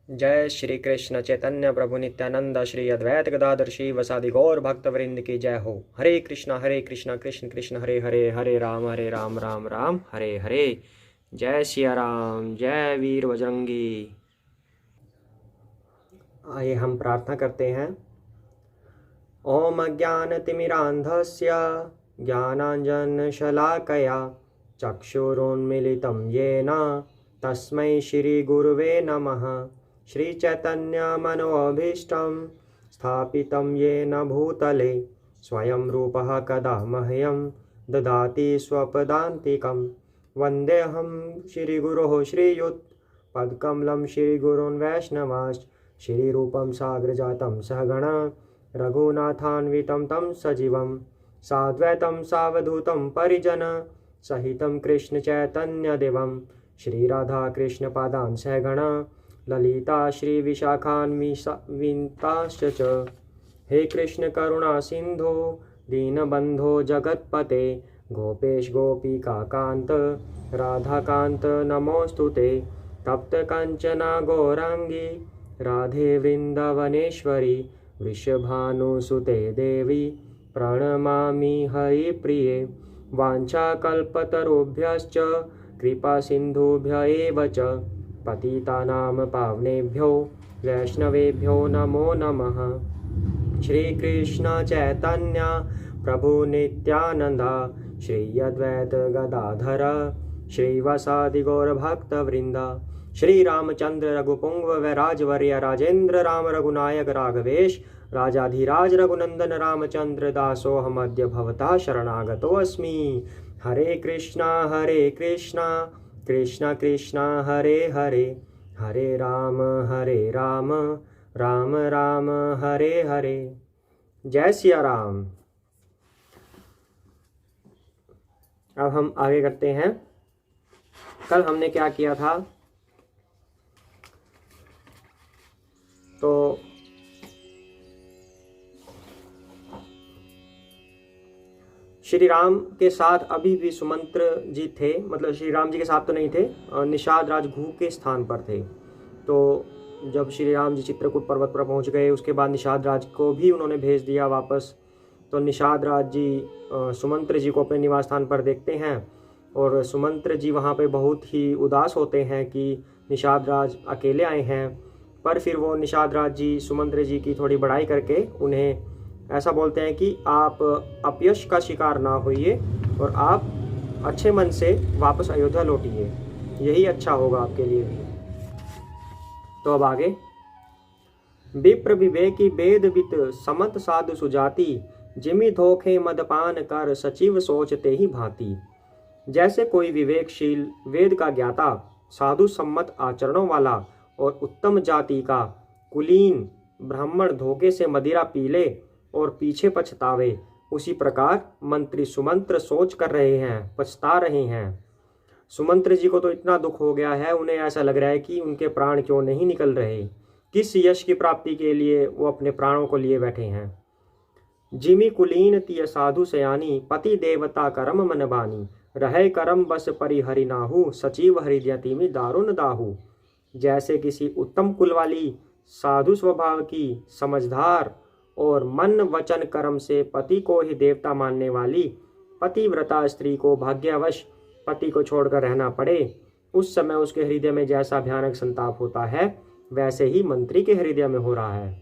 जय श्री कृष्ण चैतन्य प्रभु नित्यानंद श्री अद्वैत गदाधर श्री वसादि गौर भक्त वृंद की जय हो। हरे कृष्ण कृष्ण कृष्ण हरे हरे, हरे राम राम राम हरे हरे। जय सिया राम, जय वीर बजरंगी। आइए हम प्रार्थना करते हैं। ओम अज्ञानतिमिरान्धस्य ज्ञानाञ्जनशलाकया चक्षुरुन्मीलितं येन तस्मै श्रीगुरुवे नमः। श्रीचैतन्यमनोभीष्टं स्थापितं येन भूतले स्वयं रूपः कदा मह्यं ददाति स्वपदान्तिकं। वन्देऽहं श्रीगुरोः श्रीयुतपदकमलं श्रीगुरून् वैष्णवांश्च श्रीरूपं साग्रजातं सहगणा रघुनाथान्वितं तं सजीवं साद्वैतं सावधूतं परिजन सहितं कृष्ण चैतन्यदेवं श्रीराधाकृष्णपादान् सहगणा ललिता श्रीविशाखान्विताश्च च। हे कृष्ण करुणा सिंधो दीनबंधो जगत्पते गोपेश गोपिकाकांत राधाकांत नमोस्तुते। तप्त कंचना गौरांगी राधे वृंदावनेश्वरी वृषभानुसुते देवी प्रणमामि हरिप्रिये। वाञ्छाकल्पतरुभ्यश्च कृपा सिन्धुभ्य एव च पतितानां पावनेभ्यो वैष्णवेभ्यो नमो नमः। श्री कृष्ण चैतन्य प्रभु नित्यानंद श्री अद्वैत गदाधर श्रीवासादि गौर भक्त वृंद श्री रामचंद्र रघुपुंगव वैराजवर्य राजेंद्र राम रघुनायक राघवेश राजाधिराज रघुनंदन रामचंद्र दासोऽहमद्य भवता शरणागतो अस्मि। हरे कृष्णा कृष्ण कृष्ण हरे हरे, हरे राम राम राम हरे हरे। जय सिया राम। अब हम आगे करते हैं। कल हमने क्या किया था, तो श्री राम के साथ अभी भी सुमंत्र जी थे, मतलब श्री राम जी के साथ तो नहीं थे, निषाद राज घू के स्थान पर थे। तो जब श्री राम जी चित्रकूट पर्वत पर पहुंच गए, उसके बाद निषाद राज को भी उन्होंने भेज दिया वापस। तो निषाद राज जी सुमंत्र जी को अपने निवास स्थान पर देखते हैं और सुमंत्र जी वहाँ पे बहुत ही उदास होते हैं कि निषाद राज अकेले आए हैं। पर फिर वो निषाद राज जी सुमंत्र जी की थोड़ी बड़ाई करके उन्हें ऐसा बोलते हैं कि आप अपयश का शिकार ना होइए और आप अच्छे मन से वापस अयोध्या लौटिए, यही अच्छा होगा आपके लिए भी। तो अब आगे। विप्र विवेकी वेदवित समत साधु सुजाति जिमि धोखे मदपान कर सचिव सोचते ही भांति। जैसे कोई विवेकशील वेद का ज्ञाता साधु सम्मत आचरणों वाला और उत्तम जाति का कुलीन ब्राह्मण धोखे से मदिरा पी ले और पीछे पछतावे, उसी प्रकार मंत्री सुमंत्र सोच कर रहे हैं, पछता रहे हैं। सुमंत्र जी को तो इतना दुख हो गया है, उन्हें ऐसा लग रहा है कि उनके प्राण क्यों नहीं निकल रहे, किस यश की प्राप्ति के लिए वो अपने प्राणों को लिए बैठे हैं। जिमि कुलीन तिय साधु सयानी पति देवता करम मन बानी रहे करम बस परिहरि नाहु सचिव हृदयति में दारुण दाहु। जैसे किसी उत्तम कुल वाली साधु स्वभाव की समझदार और मन वचन कर्म से पति को ही देवता मानने वाली पतिव्रता स्त्री को भाग्यवश पति को छोड़कर रहना पड़े, उस समय उसके हृदय में जैसा भयानक संताप होता है, वैसे ही मंत्री के हृदय में हो रहा है।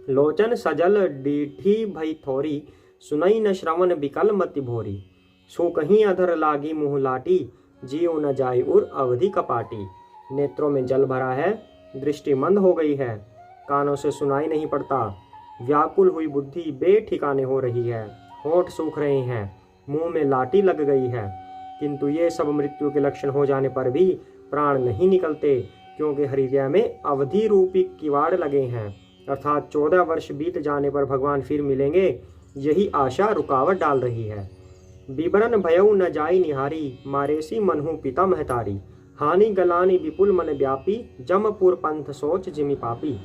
लोचन सजल डीठी भई थोरी सुनई न श्रवण बिकल मति भोरी। सो कहीं अधर लागी मुँह लाटी जीव न जाय उर अवधि कपाटी। नेत्रों में जल भरा है, दृष्टि मंद हो गई है, कानों से सुनाई नहीं पड़ता, व्याकुल हुई बुद्धि बेठिकाने हो रही है, होंठ सूख रहे हैं, मुंह में लाठी लग गई है। किंतु ये सब मृत्यु के लक्षण हो जाने पर भी प्राण नहीं निकलते, क्योंकि हृदय में अवधि रूपी किवाड़ लगे हैं, अर्थात 14 वर्ष बीत जाने पर भगवान फिर मिलेंगे, यही आशा रुकावट डाल रही है। विवरण भयउ न जाई निहारी मारेसी मनहु पिता महतारी। हानि गलानी विपुल मन व्यापी जमपुर पंथ सोच जिमि पापी।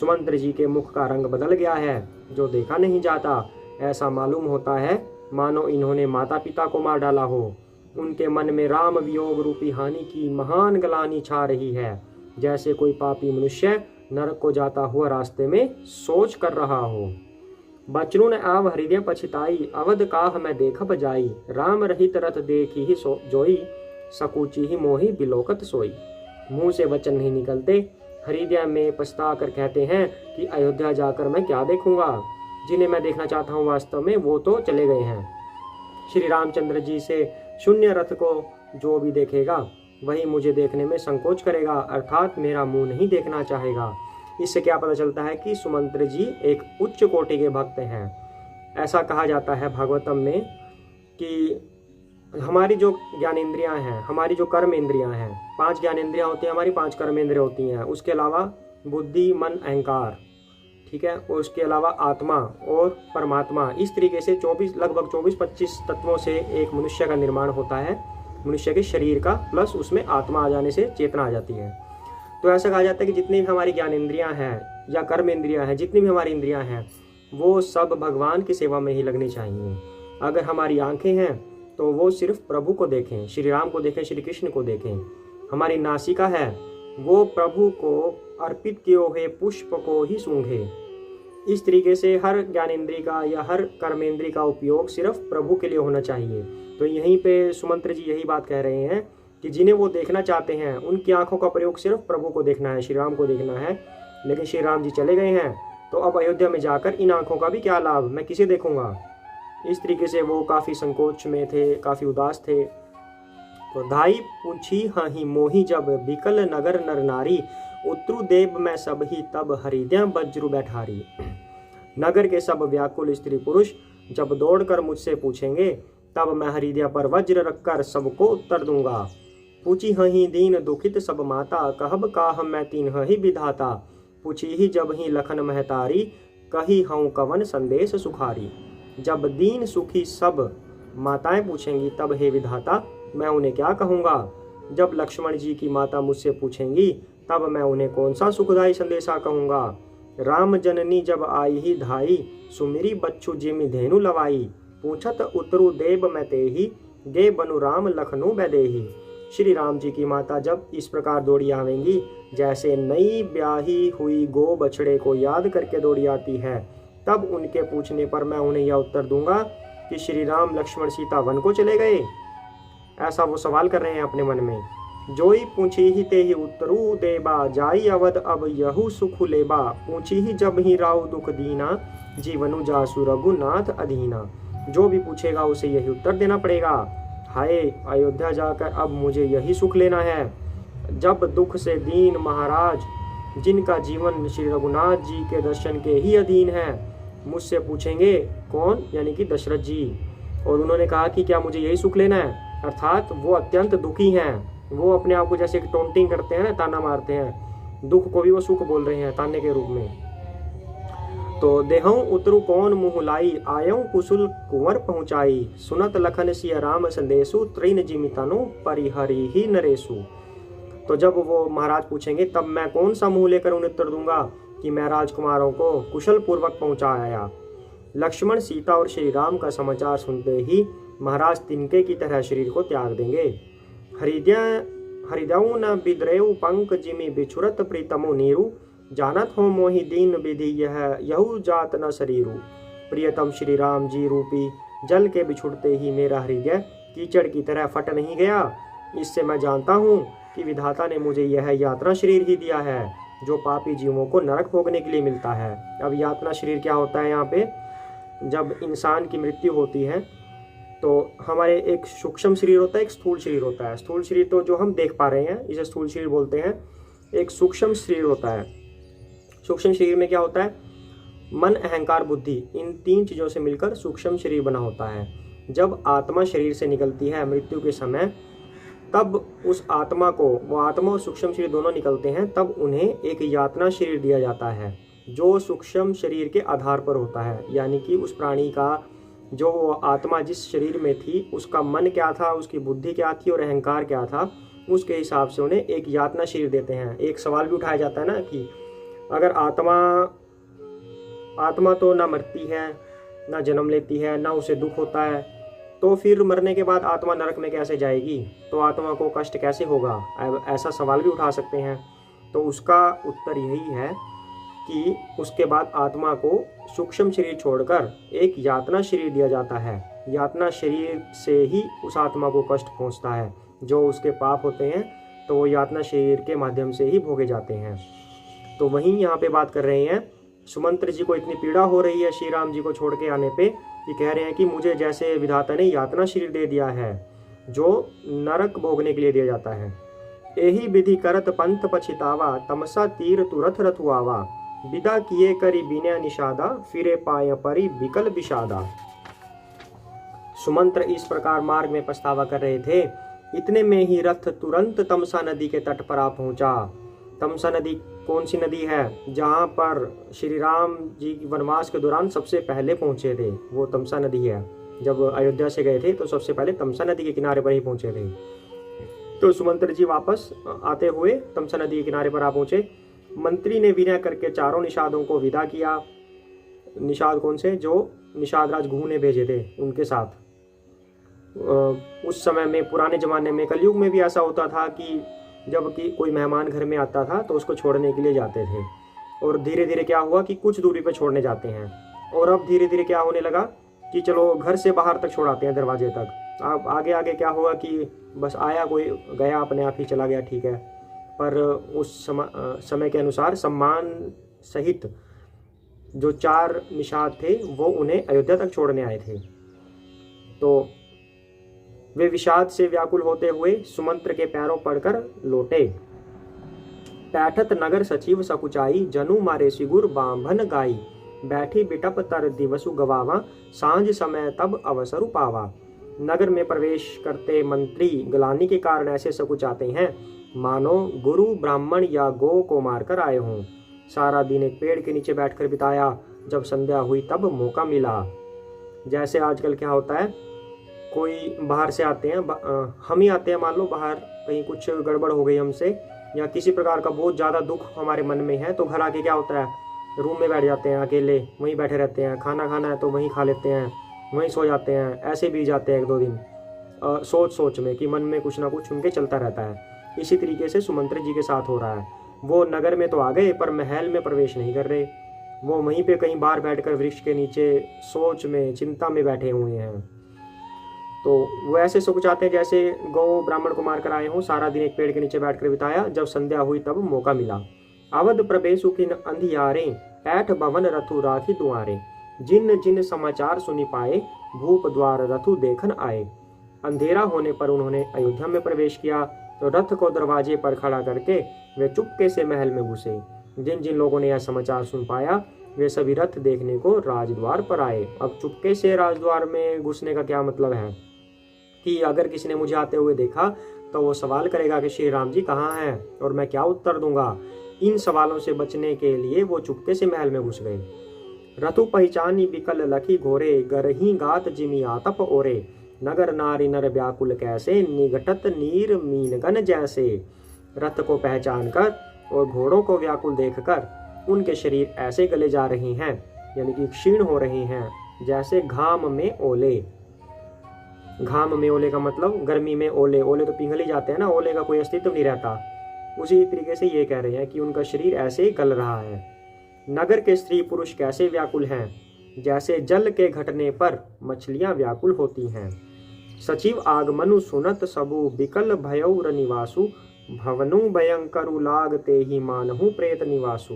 सुमंत्र जी के मुख का रंग बदल गया है, जो देखा नहीं जाता। ऐसा मालूम होता है मानो इन्होंने माता पिता को मार डाला हो। उनके मन में राम वियोग रूपी हानि की महान गलानी छा रही है। जैसे कोई पापी मनुष्य नरक को जाता हुआ रास्ते में सोच कर रहा हो। बचनु ने आव हृदय पछिताई, अवध काह मैं देखब जाई, राम रहित रथ देखी ही जोई, सकूची ही मोही बिलोकत सोई। मुंह से वचन नहीं निकलते, हृदय में पछता कर कहते हैं कि अयोध्या जाकर मैं क्या देखूंगा, जिन्हें मैं देखना चाहता हूँ वास्तव में वो तो चले गए हैं। श्री रामचंद्र जी से शून्य रथ को जो भी देखेगा वही मुझे देखने में संकोच करेगा, अर्थात मेरा मुंह नहीं देखना चाहेगा। इससे क्या पता चलता है कि सुमंत्र जी एक उच्च कोटि के भक्त हैं। ऐसा कहा जाता है भागवतम में कि हमारी जो ज्ञानेंद्रियां हैं, हमारी जो कर्म इंद्रियां हैं, 5 ज्ञानेंद्रियां होती हैं हमारी, 5 कर्मेंद्रियां होती हैं, उसके अलावा बुद्धि, मन, अहंकार, ठीक है, और उसके अलावा आत्मा और परमात्मा। इस तरीके से लगभग 24-25 तत्वों से एक मनुष्य का निर्माण होता है, मनुष्य के शरीर का, प्लस उसमें आत्मा आ जाने से चेतना आ जाती है। तो ऐसा कहा जाता है कि जितनी भी हमारी ज्ञानेंद्रियां हैं या कर्म इंद्रियां हैं, जितनी भी हमारी इंद्रियां हैं, वो सब भगवान की सेवा में ही लगनी चाहिए। अगर हमारी आंखें हैं तो वो सिर्फ प्रभु को देखें, श्री राम को देखें, श्री कृष्ण को देखें। हमारी नासिका है वो प्रभु को अर्पित किए हुए पुष्प को ही सूंघे। इस तरीके से हर ज्ञानेंद्रिय का या हर कर्मेंद्रिय का उपयोग सिर्फ प्रभु के लिए होना चाहिए। तो यहीं पे सुमंत्र जी यही बात कह रहे हैं कि जिन्हें वो देखना चाहते हैं उनकी आंखों का प्रयोग सिर्फ प्रभु को देखना है, श्री राम को देखना है। लेकिन श्री राम जी चले गए हैं तो अब अयोध्या में जाकर इन आंखों का भी क्या लाभ, मैं किसे देखूंगा। इस तरीके से वो काफ़ी संकोच में थे, काफ़ी उदास थे। तो धाई पूछी हही मोही जब, बिकल नगर नर नारी, उत्रु देव मैं सब ही तब, हृदय वज्रु बैठारी। नगर के सब व्याकुल स्त्री पुरुष जब दौड़कर मुझसे पूछेंगे तब मैं हृदय पर वज्र रखकर सबको उत्तर दूंगा। पूछी हही दीन दुखित सब माता, कहब काह मैं तीन ही विधाता, पूछी ही जब ही लखन महतारी, कही हूँ कवन संदेश सुखारी। जब दीन सुखी सब माताएं पूछेंगी तब हे विधाता मैं उन्हें क्या कहूँगा। जब लक्ष्मण जी की माता मुझसे पूछेंगी तब मैं उन्हें कौन सा सुखदायी संदेशा कहूँगा। राम जननी जब आई ही धाई, सुमिरी बच्चू जिमि धेनु लवाई, पूछत उतरु देव मैं तेही, गे बनु राम लखनऊ बैदेही। श्री राम जी की माता जब इस प्रकार दौड़ी आवेंगी जैसे नई ब्याही हुई गो बछड़े को याद करके दौड़ी आती है, तब उनके पूछने पर मैं उन्हें यह उत्तर दूंगा कि श्री राम लक्ष्मण सीता वन को चले गए। ऐसा वो सवाल कर रहे हैं अपने मन में। जोई पूछी ही ते ही उत्तरू देबा, जाई अवध अब यहू सुख लेबा, पूछी ही जब ही राव दुख दीना, जीवनु जासु रघुनाथ अधीना। जो भी पूछेगा उसे यही उत्तर देना पड़ेगा, हाय अयोध्या जाकर अब मुझे यही सुख लेना है। जब दुख से दीन महाराज जिनका जीवन श्री रघुनाथ जी के दर्शन के ही अधीन है, मुझसे पूछेंगे, कौन, यानी कि दशरथ जी, और उन्होंने कहा कि क्या मुझे यही सुख लेना है, अर्थात वो अत्यंत दुखी हैं। वो अपने आप को जैसे टोंटिंग करते हैं ना, ताना मारते हैं, दुख को भी वो सुख बोल रहे हैं ताने के रूप में। तो देहूं उतरु कौन मुँह लाई, आयऊ कुशल कुंवर पहुँचाई, सुनत लखन सिया राम संदेशु, तृण जिमितनु परिहरि ही नरेशु। तो जब वो महाराज पूछेंगे तब मैं कौन सा मुंह लेकर उन्हें उत्तर दूंगा कि मैं राजकुमारों को कुशल पूर्वक पहुंचा आया। लक्ष्मण सीता और श्री राम का समाचार सुनते ही महाराज तिनके की तरह शरीर को त्याग देंगे। हृदय न बिद्रेऊ पंक जिमि बिछुरत प्रीतमो नीरू, जानत हो मोहि दीन विधि यहू जात न शरीरू। प्रियतम श्री राम जी रूपी जल के बिछुड़ते ही मेरा हृदय कीचड़ की तरह फट नहीं गया। इससे मैं जानता हूँ कि विधाता ने मुझे यह यात्रा शरीर ही दिया है जो पापी जीवों को नरक भोगने के लिए मिलता है। अब यातना शरीर क्या होता है, यहाँ पे जब इंसान की मृत्यु होती है तो हमारे एक सूक्ष्म शरीर होता है, एक स्थूल शरीर होता है। स्थूल शरीर तो जो हम देख पा रहे हैं इसे स्थूल शरीर बोलते हैं। एक सूक्ष्म शरीर होता है। सूक्ष्म शरीर में क्या होता है, मन, अहंकार, बुद्धि, इन 3 चीज़ों से मिलकर सूक्ष्म शरीर बना होता है। जब आत्मा शरीर से निकलती है मृत्यु के समय, तब उस आत्मा को, वो आत्मा और सूक्ष्म शरीर दोनों निकलते हैं, तब उन्हें एक यातना शरीर दिया जाता है जो सूक्ष्म शरीर के आधार पर होता है। यानी कि उस प्राणी का जो आत्मा जिस शरीर में थी उसका मन क्या था, उसकी बुद्धि क्या थी और अहंकार क्या था, उसके हिसाब से उन्हें एक यातना शरीर देते हैं। एक सवाल भी उठाया जाता है ना कि अगर आत्मा तो ना मरती है, ना जन्म लेती है, ना उसे दुख होता है, तो फिर मरने के बाद आत्मा नरक में कैसे जाएगी, तो आत्मा को कष्ट कैसे होगा, ऐसा सवाल भी उठा सकते हैं। तो उसका उत्तर यही है कि उसके बाद आत्मा को सूक्ष्म शरीर छोड़कर एक यातना शरीर दिया जाता है। यातना शरीर से ही उस आत्मा को कष्ट पहुंचता है। जो उसके पाप होते हैं तो वो यातना शरीर के माध्यम से ही भोगे जाते हैं। तो वहीं यहाँ पे बात कर रहे हैं, सुमंत्र जी को इतनी पीड़ा हो रही है श्री राम जी को छोड़ के आने पे, कि कह रहे हैं कि मुझे जैसे विधाता ने यातना शरीर दे दिया है जो नरक भोगने के लिए दिया जाता है। यही विधि करत पंथ पछितावा, तमसा तीर तुरथ रथु आवा, विदा किए करी बिना निषादा, फिरे पाए परी विकल विषादा। सुमंत्र इस प्रकार मार्ग में पछतावा कर रहे थे, इतने में ही रथ तुरंत तमसा नदी के तट पर आ पहुंचा। तमसा नदी कौन सी नदी है? जहाँ पर श्री राम जी वनवास के दौरान सबसे पहले पहुंचे थे, वो तमसा नदी है। जब अयोध्या से गए थे तो सबसे पहले तमसा नदी के किनारे पर ही पहुंचे थे। तो सुमंत्र जी वापस आते हुए तमसा नदी के किनारे पर आ पहुंचे। मंत्री ने विनय करके चारों निषादों को विदा किया। निषाद कौन से? जो निषाद राज घू ने भेजे थे उनके साथ। उस समय में, पुराने जमाने में, कलयुग में भी ऐसा होता था कि जब कि कोई मेहमान घर में आता था तो उसको छोड़ने के लिए जाते थे। और धीरे धीरे क्या हुआ कि कुछ दूरी पर छोड़ने जाते हैं। और अब धीरे धीरे क्या होने लगा कि चलो घर से बाहर तक छोड़ाते हैं, दरवाजे तक। अब आगे आगे क्या होगा कि बस आया कोई, गया अपने आप ही चला गया, ठीक है। पर उस समय के अनुसार सम्मान सहित जो 4 निषाद थे वो उन्हें अयोध्या तक छोड़ने आए थे। तो वे विषाद से व्याकुल होते हुए सुमंत्र के पैरों पड़कर लौटे। पैठत नगर सचिव सकुचाई, जनु मारे सिगुर बांभन गाई, बैठी बिटप तर दिवसु गवावा, सांझ समय तब अवसर पावा। नगर में प्रवेश करते मंत्री गलानी के कारण ऐसे सकुचाते हैं मानो गुरु ब्राह्मण या गौ को मारकर आए हों। सारा दिन एक पेड़ के नीचे बैठकर बिताया, जब संध्या हुई तब मौका मिला। जैसे आजकल क्या होता है, कोई बाहर से आते हैं, हम ही आते हैं, मान लो बाहर कहीं कुछ गड़बड़ हो गई हमसे, या किसी प्रकार का बहुत ज़्यादा दुख हमारे मन में है, तो घर आके क्या होता है, रूम में बैठ जाते हैं अकेले, वहीं बैठे रहते हैं। खाना खाना है तो वहीं खा लेते हैं, वहीं सो जाते हैं। ऐसे भी जाते हैं 1-2 दिन सोच में कि मन में कुछ ना कुछ उनके चलता रहता है। इसी तरीके से सुमंत्र जी के साथ हो रहा है। वो नगर में तो आ गए पर महल में प्रवेश नहीं कर रहे। वो वहीं पे कहीं बाहर बैठकर वृक्ष के नीचे सोच में, चिंता में बैठे हुए हैं। तो वो ऐसे सकुचाते हैं जैसे गौ ब्राह्मण को मारकर आए हों। सारा दिन एक पेड़ के नीचे बैठकर बिताया, जब संध्या हुई तब मौका मिला। अवध प्रवेशु किन अंधियारे, पैठ भवन रथु राखी दुआरे, जिन जिन समाचार सुनी पाए, भूप द्वार रथु देखन आए। अंधेरा होने पर उन्होंने अयोध्या में प्रवेश किया, तो रथ को दरवाजे पर खड़ा करके वे चुपके से महल में घुसे। जिन जिन लोगों ने यह समाचार सुन पाया वे सभी रथ देखने को राजद्वार पर आए। अब चुपके से राजद्वार में घुसने का क्या मतलब है कि अगर किसी ने मुझे आते हुए देखा तो वो सवाल करेगा कि श्री राम जी कहाँ हैं, और मैं क्या उत्तर दूंगा। इन सवालों से बचने के लिए वो चुपके से महल में घुस गए। रथु पहचानी बिकल लखी घोरे, गरही गात जिमी आतप ओरे, नगर नारी नर व्याकुल कैसे, निघटत नीर मीनगन जैसे। रथ को पहचान कर और घोड़ों को व्याकुल देखकर उनके शरीर ऐसे गले जा रहे हैं, यानी कि क्षीण हो रहे हैं, जैसे घाम में ओले। घाम में ओले का मतलब गर्मी में ओले, ओले तो पिघल ही जाते हैं ना, ओले का कोई अस्तित्व नहीं रहता। उसी तरीके से ये कह रहे हैं कि उनका शरीर ऐसे ही गल रहा है। नगर के स्त्री पुरुष कैसे व्याकुल हैं, जैसे जल के घटने पर मछलियां व्याकुल होती हैं। सचिव आगमनु सुनत सबु, बिकल भयउ रनिवासु, भवनु भयंकरु लागते ही मानहु प्रेत निवासु।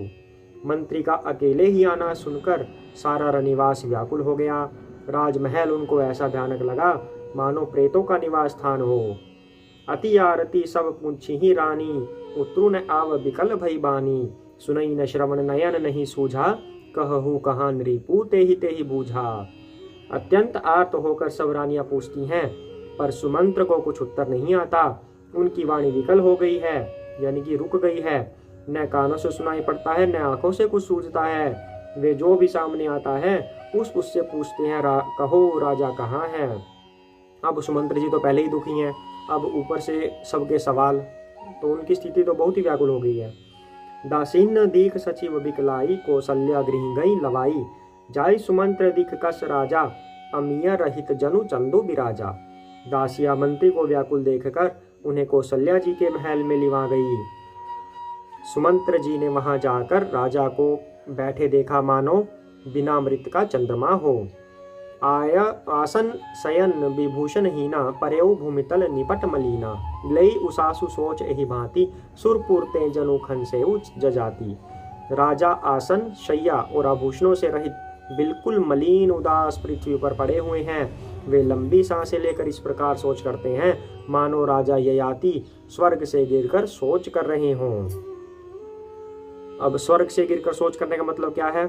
मंत्री का अकेले ही आना सुनकर सारा रनिवास व्याकुल हो गया। राजमहल उनको ऐसा भयानक लगा मानो प्रेतों का निवास स्थान हो। अति आरती सब पूछी ही रानी, उतरु न आव बिकल भई बानी, सुनई न श्रवण नयन नहीं सूझा, कहहु कहाँ नृपु ते ही बूझा। अत्यंत आर्त होकर सब रानियां पूछती हैं, पर सुमंत्र को कुछ उत्तर नहीं आता। उनकी वाणी विकल हो गई है, यानी कि रुक गई है। न कानों से सुनाई पड़ता है, न आंखों से कुछ सूझता है। वे जो भी सामने आता है उससे पूछते हैं, कहो राजा कहाँ है। अब सुमंत्र जी तो पहले ही दुखी हैं, अब ऊपर से सबके सवाल, तो उनकी स्थिति तो बहुत ही व्याकुल हो गई है। दासीन दीख सचिव बिकलाई, कौशल्या गृह गई लवाई, जाय सुमंत्र दिख कस राजा, अमिया रहित जनु चंदो बिराजा। दासिया मंत्री को व्याकुल देखकर उन्हें कौशल्या जी के महल में लिवा गई। सुमंत्र जी ने वहां जाकर राजा को बैठे देखा मानो बिना मृत का चंद्रमा हो। आया आसन शयन विभूषण हीना, परेऊ भूमितल निपट मलीना। लई उसासु सोच एहि भांति, सुरपुर ते जनु खन से उच जजाति। राजा आसन शैया और आभूषणों से रहित बिल्कुल मलिन उदास पृथ्वी पर पड़े हुए हैं। वे लंबी सांसें लेकर इस प्रकार सोच करते हैं मानो राजा ययाति स्वर्ग से गिरकर सोच कर रहे हों। अब स्वर्ग से गिरकर सोच करने का मतलब क्या है?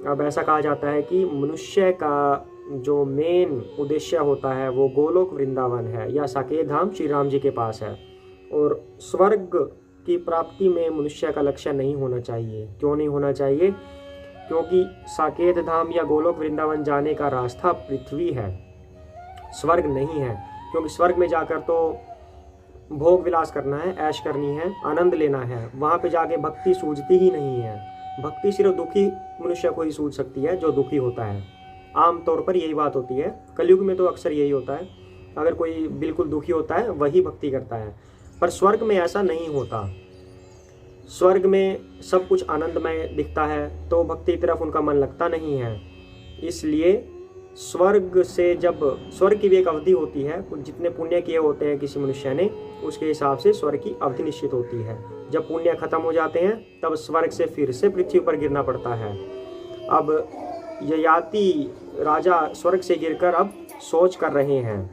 अब ऐसा कहा जाता है कि मनुष्य का जो मेन उद्देश्य होता है वो गोलोक वृंदावन है या साकेत धाम श्री राम जी के पास है, और स्वर्ग की प्राप्ति में मनुष्य का लक्ष्य नहीं होना चाहिए। क्यों नहीं होना चाहिए? क्योंकि साकेत धाम या गोलोक वृंदावन जाने का रास्ता पृथ्वी है, स्वर्ग नहीं है। क्योंकि स्वर्ग में जाकर तो भोग विलास करना है, ऐश करनी है, आनंद लेना है। वहाँ पे जाके भक्ति सूझती ही नहीं है। भक्ति सिर्फ दुखी मनुष्य को ही सूझ सकती है जो दुखी होता है। आम तौर पर यही बात होती है। कलयुग में तो अक्सर यही होता है, अगर कोई बिल्कुल दुखी होता है वही भक्ति करता है। पर स्वर्ग में ऐसा नहीं होता। स्वर्ग में सब कुछ आनंदमय दिखता है तो भक्ति की तरफ उनका मन लगता नहीं है। इसलिए स्वर्ग से जब स्वर्ग की भी एक अवधि होती है, जितने पुण्य किए होते हैं किसी मनुष्य ने उसके हिसाब से स्वर्ग की अवधि निश्चित होती है। जब पुण्य खत्म हो जाते हैं तब स्वर्ग से फिर से पृथ्वी पर गिरना पड़ता है। अब ययाति राजा स्वर्ग से गिरकर अब सोच कर रहे हैं।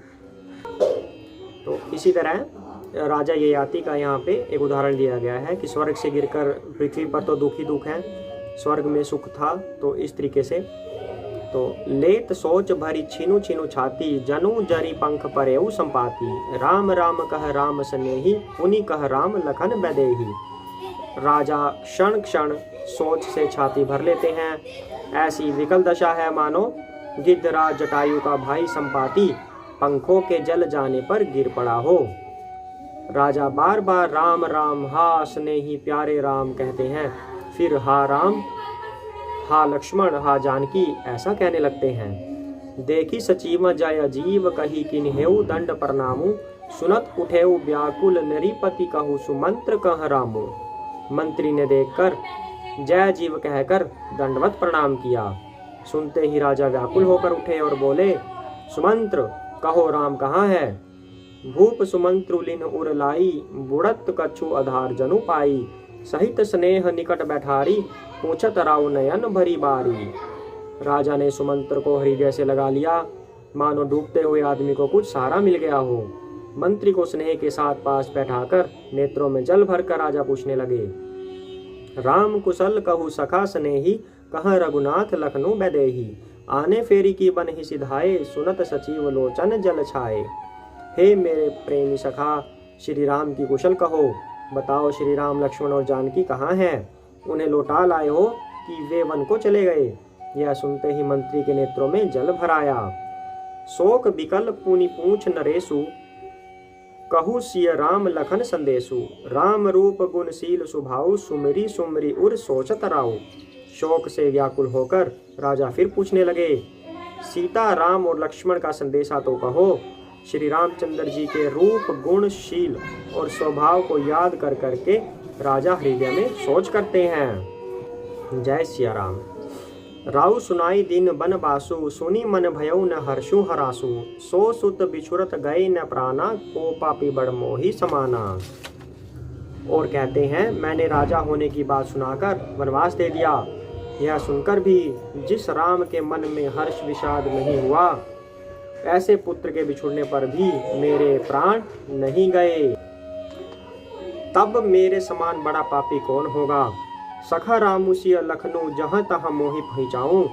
तो इसी तरह राजा ययाति का यहाँ पे एक उदाहरण दिया गया है कि स्वर्ग से गिरकर पृथ्वी पर तो दुख ही दुख है, स्वर्ग में सुख था। तो इस तरीके से तो लेत सोच भरी छीनु छीनु छाती, जनु जरी पंख परेऊ संपाती। राम राम कह राम स्नेही, पुनि कह राम लखन बैदेही। राजा क्षण क्षण सोच से छाती भर लेते हैं। ऐसी विकल दशा है मानो गिद्धराज जटायु का भाई संपाती पंखों के जल जाने पर गिर पड़ा हो। राजा बार बार राम राम हा स्नेही प्यारे राम कहते हैं, फिर हा राम हा लक्ष्मण हा जानकी ऐसा कहने लगते हैं। देखी सचीव जय जीव कही किन्हेऊ दंड प्रणामु, सुनत उठेऊ व्याकुल नरीपति कहू सुमंत्र कह रामु। मंत्री ने देखकर जय जीव कहकर दंडवत प्रणाम किया। सुनते ही राजा व्याकुल होकर उठे और बोले, सुमंत्र कहो राम कहाँ है। भूप सुमंत्रुलिन उर लाई, बुड़त कछु आधार जनु पाई। सहित स्नेह निकट बैठारी, पूछत राव नयन भरी बारी। राजा ने सुमंत्र को हृदय से लगा लिया, मानो डूबते हुए आदमी को कुछ सहारा मिल गया हो। मंत्री को स्नेह के साथ पास बैठाकर नेत्रों में जल भरकर राजा पूछने लगे, राम कुशल कहू सखा स्नेही, कह रघुनाथ लखनऊ बैदेही। आने फेरी की बन ही सिधाए, सुनत सचिव लोचन जल छाए। हे मेरे प्रेमी सखा, श्री राम की कुशल कहो। बताओ श्री राम लक्ष्मण और जानकी कहाँ हैं? उन्हें लौटा लाए हो कि वे वन को चले गए? यह सुनते ही मंत्री के नेत्रों में जल भर आया। शोक विकल पुनि पूछ नरेशु, कहू सिय राम लखन संदेशु। राम रूप गुणशील सुभाऊ, सुमरी सुमरी उर सोचत राऊ। शोक से व्याकुल होकर राजा फिर पूछने लगे, सीता राम और लक्ष्मण का संदेशा तो कहो। श्री रामचंद्र जी के रूप गुणशील और स्वभाव को याद कर करके राजा हृदय में सोच करते हैं। जय सिया राम। राउ सुनाई दिन बन बासु, सुनी मन भयउ न हर्षु हरासु। सो सुत बिछुरत गए न प्राणा, को पापी बड़ मोही समाना। और कहते हैं, मैंने राजा होने की बात सुनाकर वनवास दे दिया। यह सुनकर भी जिस राम के मन में हर्ष विषाद नहीं हुआ, ऐसे पुत्र के बिछुड़ने पर भी मेरे प्राण नहीं गए। तब मेरे समान बड़ा पापी कौन होगा। सखा रामुसिय लखनऊ, जहाँ तहाँ मोहि पहुँचाऊँ।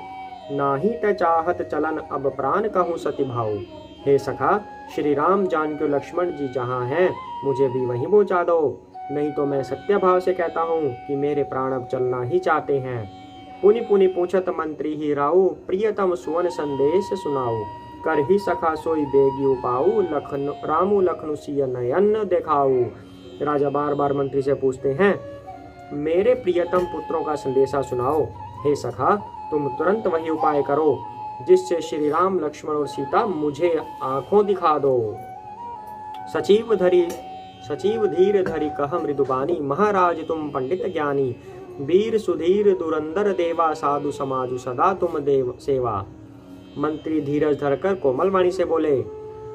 नाही त चाहत चलन, अब प्राण कहूँ सति भाऊ। हे सखा, श्री राम जानकी लक्ष्मण जी जहाँ हैं, मुझे भी वहीं पहुँचा दो। नहीं तो मैं सत्य भाव से कहता हूँ कि मेरे प्राण अब चलना ही चाहते हैं। पुनि पुनि पूछत मंत्री ही राऊ, प्रियतम सुवन संदेश सुनाऊ। कर ही सखा सोई बेगी उपाऊ, लखन रामू लखनऊ सिय नयन देखाऊ। राजा बार बार मंत्री से पूछते हैं, मेरे प्रियतम पुत्रों का संदेशा सुनाओ। हे सखा, तुम तुरंत वही उपाय करो जिससे श्री राम लक्ष्मण और सीता मुझे आंखों दिखा दो। सचिव धरी सचिव धीर धरि कह मृदुबानी, महाराज तुम पंडित ज्ञानी, वीर सुधीर दुरंदर देवा, साधु समाजु सदा तुम देव सेवा। मंत्री धीरज धरकर कोमल वाणी से बोले,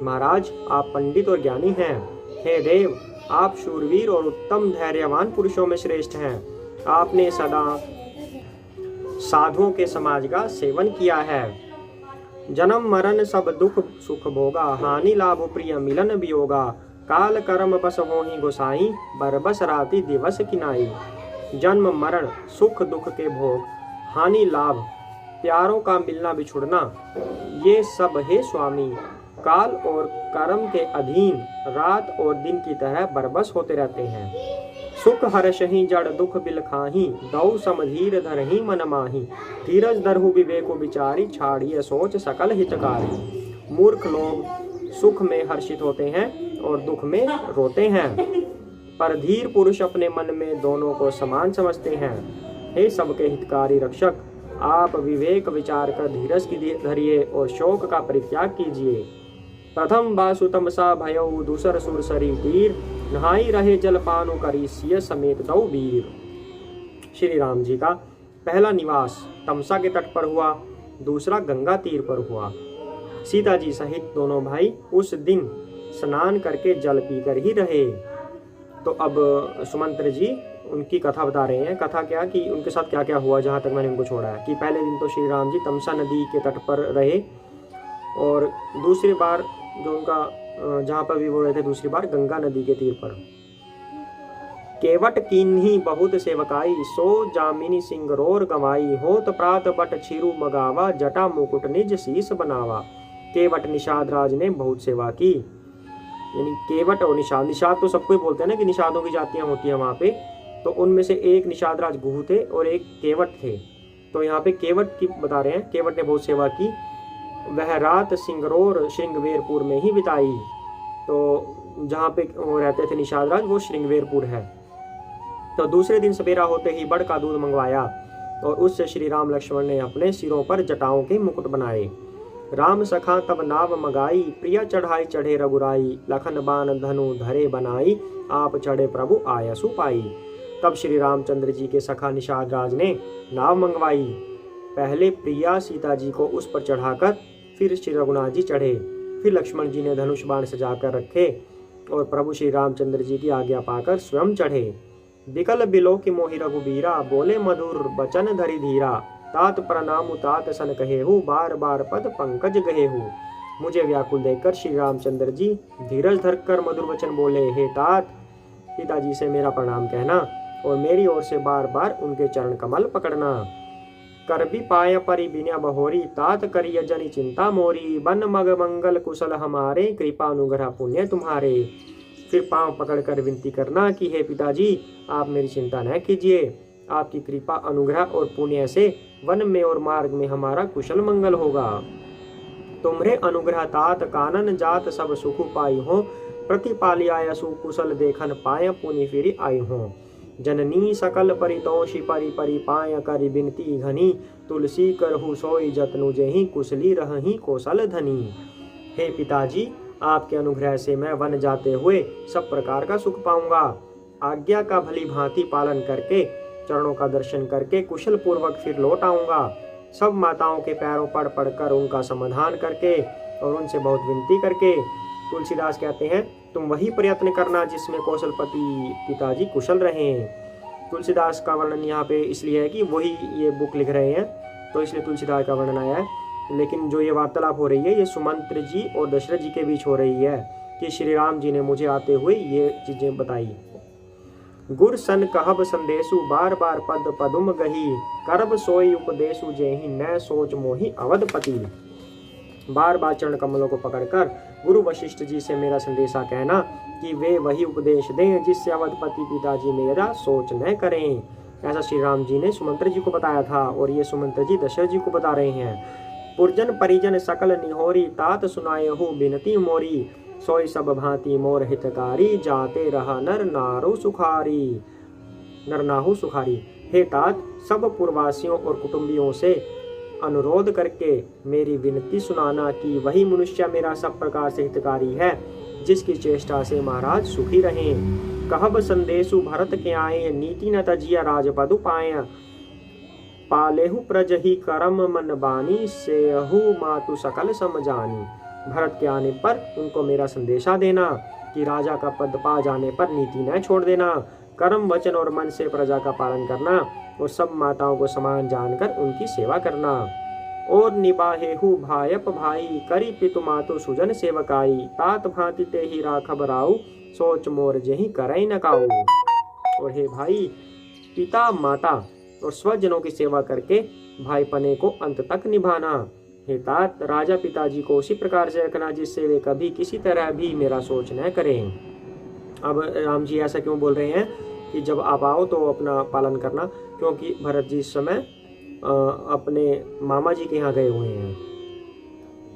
महाराज आप पंडित और ज्ञानी हैं। हे देव, आप शूरवीर और उत्तम धैर्यवान पुरुषों में श्रेष्ठ हैं। आपने सदा साधुओं के समाज का सेवन किया है। जन्म मरण सब दुख सुख भोगा, हानि लाभ प्रिय मिलन वियोगा, काल कर्म बस होहि गोसाई, बरबस राति दिवस किनाई। जन्म मरण सुख दुख के भोग, हानि लाभ प्यारों का मिलना बिछुड़ना, ये सब है स्वामी काल और कर्म के अधीन रात और दिन की तरह बरबस होते रहते हैं। सुख हर्षहि जड़ दुख बिल खाही, दौ समधीर धरहि मन माही, धीरज धरहु विवेको विचारी, छाड़िए सोच सकल हितकारी। मूर्ख लोग सुख में हर्षित होते हैं और दुख में रोते हैं, पर धीर पुरुष अपने मन में दोनों को समान समझते हैं। हे सबके हितकारी रक्षक, आप विवेक विचार कर धीरज की धरिए और शोक का परित्याग कीजिए। प्रथम बासु तमसा भयउ, दूसर सुरसरी तीर, नहाई रहे जलपानु करी, सिय समेत दौ वीर। श्री राम जी का पहला निवास तमसा के तट पर हुआ, दूसरा गंगा तीर पर हुआ। सीता जी सहित दोनों भाई उस दिन स्नान करके जल पीकर ही रहे। तो अब सुमंत्र जी उनकी कथा बता रहे हैं। कथा क्या कि उनके साथ क्या क्या हुआ, जहाँ तक मैंने उनको छोड़ा है। कि पहले दिन तो श्री राम जी तमसा नदी के तट पर रहे, और दूसरी बार जो उनका जहाँ पर भी वो रहे थे, दूसरी बार गंगा नदी के तीर पर। केवट कीन्ही बहुत सेवकाई, सो जामिनी सिंगरोर गवाई, होत प्रात बट छिरु मगावा, जटा मुकुट निज शीस बनावा। केवट निषाद राज ने बहुत सेवा की। यानी केवट और निषाद, निषाद तो सबको ही बोलते हैं ना कि निषादों की जातियां होती हैं वहाँ पे। तो उनमें से एक निषाद राज गुहू थे और एक केवट थे। तो यहाँ पे केवट की बता रहे हैं, केवट ने बहुत सेवा की। वह रात सिंगरोर श्रृंगवेरपुर में ही बिताई। तो जहाँ पे वो रहते थे निषाद राज, वो श्रृंगवेरपुर है। तो दूसरे दिन सवेरा होते ही बड़ का दूध मंगवाया, और उससे श्री राम लक्ष्मण ने अपने सिरों पर जटाओं के मुकुट बनाए। राम सखा तब नाव मगाई, प्रिया चढ़ाई चढ़े रघुराई, लखन बान धनु धरे बनाई, आप चढ़े प्रभु आयसु पाई। तब श्री रामचंद्र जी के सखा निषाद राज ने नाव मंगवाई। पहले प्रिया सीता जी को उस पर चढ़ाकर फिर श्री रघुनाथ जी चढ़े। फिर लक्ष्मण जी ने धनुष बाण सजाकर रखे और प्रभु श्री रामचंद्र जी की आज्ञा पाकर स्वयं चढ़े। बिकल बिलो की मोहि रघुबीरा, बोले मधुर बचन धरि धीरा, तात प्रणाम तात सन कहेहु, बार बार पद पंकज गहेहु। मुझे व्याकुल देखकर श्री रामचंद्र जी धीरज धरकर मधुर वचन बोले, हे तात, पिताजी से मेरा प्रणाम कहना और मेरी ओर से बार बार उनके चरण कमल पकड़ना। कर भी पाय परि बिना बहोरी, तात करिय जनि चिंता मोरी, बन मग मंगल कुशल हमारे, कृपा अनुग्रह पुण्य तुम्हारे। फिर पांव पकड़कर विनती करना कि हे पिताजी, आप मेरी चिंता न कीजिए, आपकी कृपा अनुग्रह और पुण्य से वन में और मार्ग में हमारा कुशल मंगल होगा। तुमरे अनुग्रह तात कानन जात सब सुख पाई हो, प्रतिपाली आय सुकुशल देखन पाय पुनि फिर आई हो। जननी सकल परितोषी परि परि पाय करि बिनती घनी, तुलसी करहु सोई जतनु जेहि, कुशली रहहि कौशल धनी। हे पिताजी, आपके अनुग्रह से मैं वन जाते हुए सब प्रकार का सुख पाऊंगा। आज्ञा का भली भांति पालन करके, चरणों का दर्शन करके कुशल पूर्वक फिर लौट आऊंगा। सब माताओं के पैरों पड़ पड़कर उनका समाधान करके और उनसे बहुत विनती करके। तुलसीदास कहते हैं, तुम वही प्रयत्न करना जिसमें कौशलपति पिताजी कुशल रहे। तुलसीदास का वर्णन यहाँ पे इसलिए है कि वही ये बुक लिख रहे हैं, तो इसलिए तुलसीदास का वर्णन आया है। लेकिन जो ये वार्तालाप हो रही है, ये सुमंत्र जी और दशरथ जी के बीच हो रही है कि श्री राम जी ने मुझे आते हुए ये चीजें बताई। गुर सन कहब संदेशु, बार बार पद पदुम गही, करब सोई उपदेशु जेहि, न सोच मोहि अवधपति। बार बार चरण कमलों को पकड़कर गुरु वशिष्ठ जी से मेरा संदेशा कहना कि वे वही उपदेश दें जिससे अवधपति पिताजी मेरा सोच न करें। ऐसा श्री राम जी ने सुमंत्र जी को बताया था, और ये सुमंत्र जी दशरथ जी को बता रहे हैं। पुरजन परिजन सकल निहोरी, तात सुनायहु बिनती मोरी, सोई सब भांति मोर हितकारी, जाते रहा नर नारो सुखारी, नर नाहु सुखारी। हे तात, सब पूर्ववासियों और कुटुंबियों से अनुरोध करके मेरी विनती सुनाना कि वही मनुष्य मेरा सब प्रकार से हितकारी है, जिसकी चेष्टा से महाराज सुखी रहें। कहब संदेशु भरत के आए, नीति न तजिया राजपदु पाए। पालेहु प्रजहि करम मन बानी, सेहु मातु सकल समझानी। भरत के आने पर उनको मेरा संदेशा देना कि राजा का पद पा जाने पर नीति न छोड़ देना, कर्म वचन और मन से प्रजा का पालन करना और सब माताओं को समान जानकर उनकी सेवा करना। और निबाहेहु भायप भाई, करी पितु मातु सुजन सेवकाई। तात भांति ते ही राखब राऊ, सोच मोर जेहि करई न काऊ। और हे भाई, पिता माता और स्वजनों की सेवा करके भाईपने को अंत तक निभाना। हे तात, राजा पिताजी को उसी प्रकार से रखना जिससे वे कभी किसी तरह भी मेरा सोच न करें। अब राम जी ऐसा क्यों बोल रहे हैं कि जब आप आओ तो अपना पालन करना, क्योंकि भरत जी इस समय अपने मामा जी के यहाँ गए हुए हैं।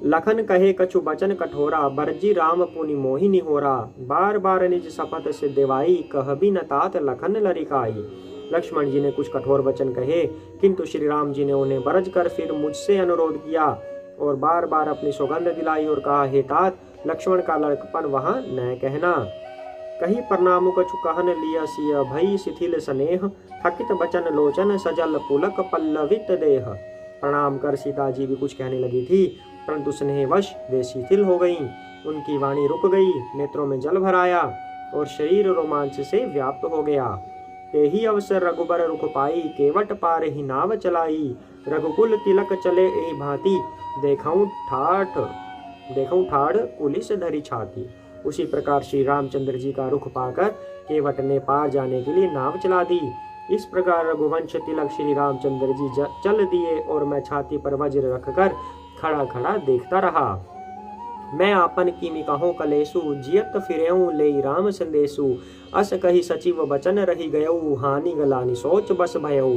लखन कहे कछु बचन कठोरा, बरजी राम पुनि मोहि निहोरा। बार बार निज शपथ से देवाई, कहबी न तात लखन लरिकाई। लक्ष्मण जी ने कुछ कठोर वचन कहे, किंतु श्री राम जी ने उन्हें बरज कर फिर मुझसे अनुरोध किया और बार बार अपनी सौगंध दिलाई और कहा, हे तात, लक्ष्मण का लड़कपन वहां न कहना। कही प्रणाम कछु कहन लिया सिया, भई शिथिल स्नेह। थकित बचन लोचन, सजल पुलक पल्लवित देह। प्रणाम कर सीता जी भी कुछ कहने लगी थी, परंतु स्नेहवश वे शिथिल हो गईं। उनकी वाणी रुक गई, नेत्रों में जल भर आया और शरीर रोमांच से व्याप्त हो गया। तेही अवसर रघुबर रुख पाई, केवट पार ही नाव चलाई। रघुकुल तिलक चले एही भांति, देखऊं ठाड़ पुलिस धरी छाती। उसी प्रकार श्री रामचंद्र जी का रुख पाकर केवट ने पार जाने के लिए नाव चला दी। इस प्रकार रघुवंश तिलक श्री रामचंद्र जी चल दिए और मैं छाती पर वज्र रखकर खड़ा खड़ा देखता रहा। मैं आपन कीमी कहो कलेसु, जियत फिरेऊं ले राम संदेशु। अस कही सचिव बचन रही गयऊ, हानि गलानी सोच बस भयऊ।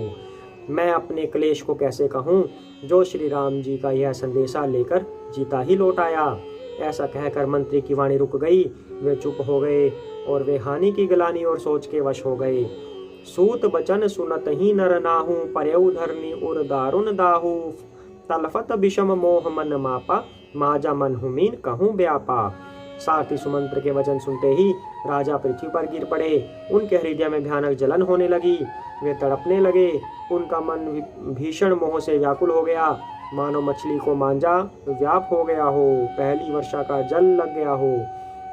मैं अपने क्लेश को कैसे कहूँ, जो श्री राम जी का यह संदेशा लेकर जीता ही लौट आया। ऐसा कहकर मंत्री की वाणी रुक गई, वे चुप हो गए और वे हानि की गलानी और सोच के वश हो गए। सूत बचन सुनत ही नर नाहू, पर्यऊ धरनी उर दारुण दाहू। तलफत विषम मोह मन मापा, माजा मन हुमीन कहूँ व्यापा। सारथी सुमंत्र के वचन सुनते ही राजा पृथ्वी पर गिर पड़े। उनके हृदय में भयानक जलन होने लगी, वे तड़पने लगे। उनका मन भीषण मोह से व्याकुल हो गया, मानो मछली को मांझा व्याप हो गया हो, पहली वर्षा का जल लग गया हो।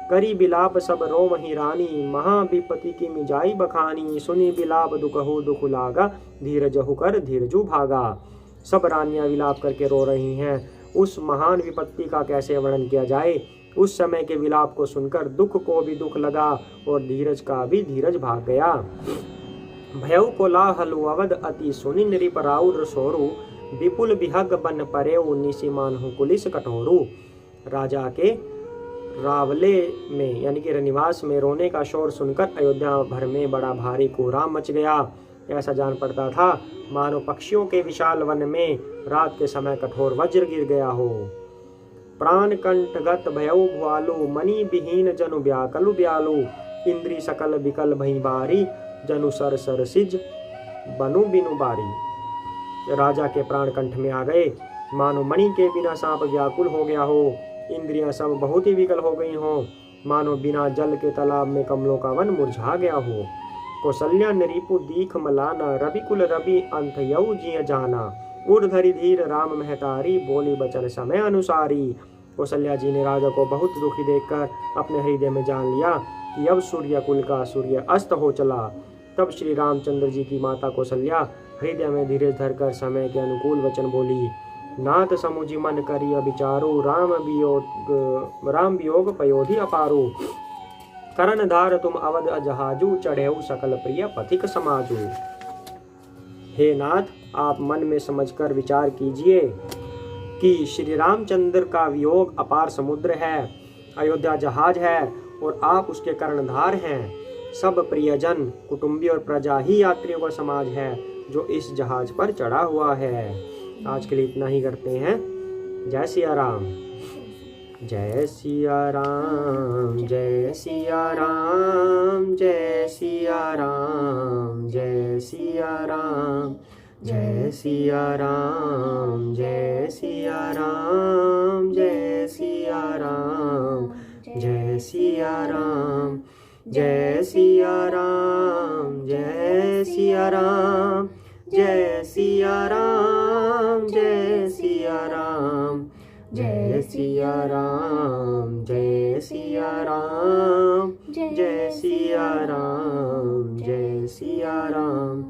करी बिलाप सब रो वही रानी, महाविपति की मिजाई बखानी। सुनी बिलाप दुखहु दुख लागा, धीरजहु कर धीरजु भागा। सब रानियां विलाप करके रो रही हैं, उस महान विपत्ति का कैसे वर्णन किया जाए। उस समय के विलाप को सुनकर दुख को भी दुख लगा और धीरज का भी धीरज भाग गया। भयउ को लाहलु अवध अति, सुनि नृप राउर सोरु। विपुल विहग बन परेउ, निशिमान हूँ कुलिस कठोरू। राजा के रावले में यानी कि रनिवास में रोने का शोर सुनकर अयोध्या भर में बड़ा भारी कोहराम मच गया। ऐसा जान पड़ता था मानो पक्षियों के विशाल वन में रात के समय कठोर वज्र गिर गया हो। प्राण कंठगत भयउ भुआलु, मणि विहीन जनु व्याकलु ब्यालु। इंद्री सकल विकल भई बारी, जनु सर सर सिज बनु बिनु बारी। राजा के प्राण कंठ में आ गए, मानो मणि के बिना सांप व्याकुल हो गया हो। इंद्रियां सब बहुत ही विकल हो गई हो, मानो बिना जल के तालाब में कमलों का वन मुरझा गया हो। कौसल्या नरीपु दीख मलाना, रविकुल रवि अंत यऊ जिय जाना। उर्धरि धीर राम महतारी, बोली बचन समय अनुसारी। कौशल्या जी ने राजा को बहुत दुखी देखकर अपने हृदय में जान लिया कि अब सूर्य कुल का सूर्य अस्त हो चला। तब श्री रामचंद्र जी की माता कौशल्या हृदय में धीरज धरकर समय के अनुकूल वचन बोली। नाथ समुझि मन करिय विचारो, राम वियोग पयोधि अपारो। करण धार तुम अवध अजहाजू, चढ़ेऊ सकल प्रिय पथिक समाजू। हे नाथ, आप मन में समझकर विचार कीजिए कि श्री रामचंद्र का वियोग अपार समुद्र है, अयोध्या जहाज है और आप उसके कर्णधार हैं। सब प्रियजन, कुटुंबी और प्रजा ही यात्रियों का समाज है जो इस जहाज पर चढ़ा हुआ है। आज के लिए इतना ही करते हैं। जय सिया राम। जय सिया राम, जय सिया राम, जय सिया राम, जय सिया राम, जय सिया राम, जय सिया राम, जय सिया राम, जय सिया राम, जय सिया राम, जय सिया राम, जय सिया राम, जय सिया राम, जय सिया राम, जय सिया राम, जय सिया राम, जय सिया राम।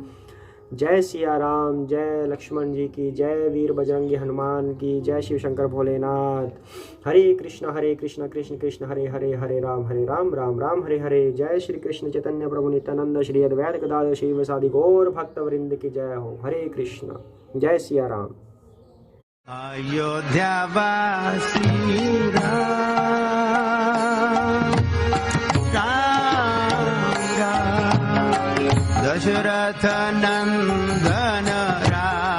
जय सिया राम, जय लक्ष्मण जी की जय, वीर बजरंगी हनुमान की जय, शिव शंकर भोलेनाथ। हरे कृष्ण कृष्ण कृष्ण हरे हरे, हरे राम राम राम हरे हरे। जय श्री कृष्ण चैतन्य प्रभु नित्यानंद, श्री अद्वैत गदाधर श्रीवासादि गौर भक्त वृंद की जय हो। हरे कृष्ण, जय सिया राम। अयोध्या वासी राम, दशरथ नंदन राम।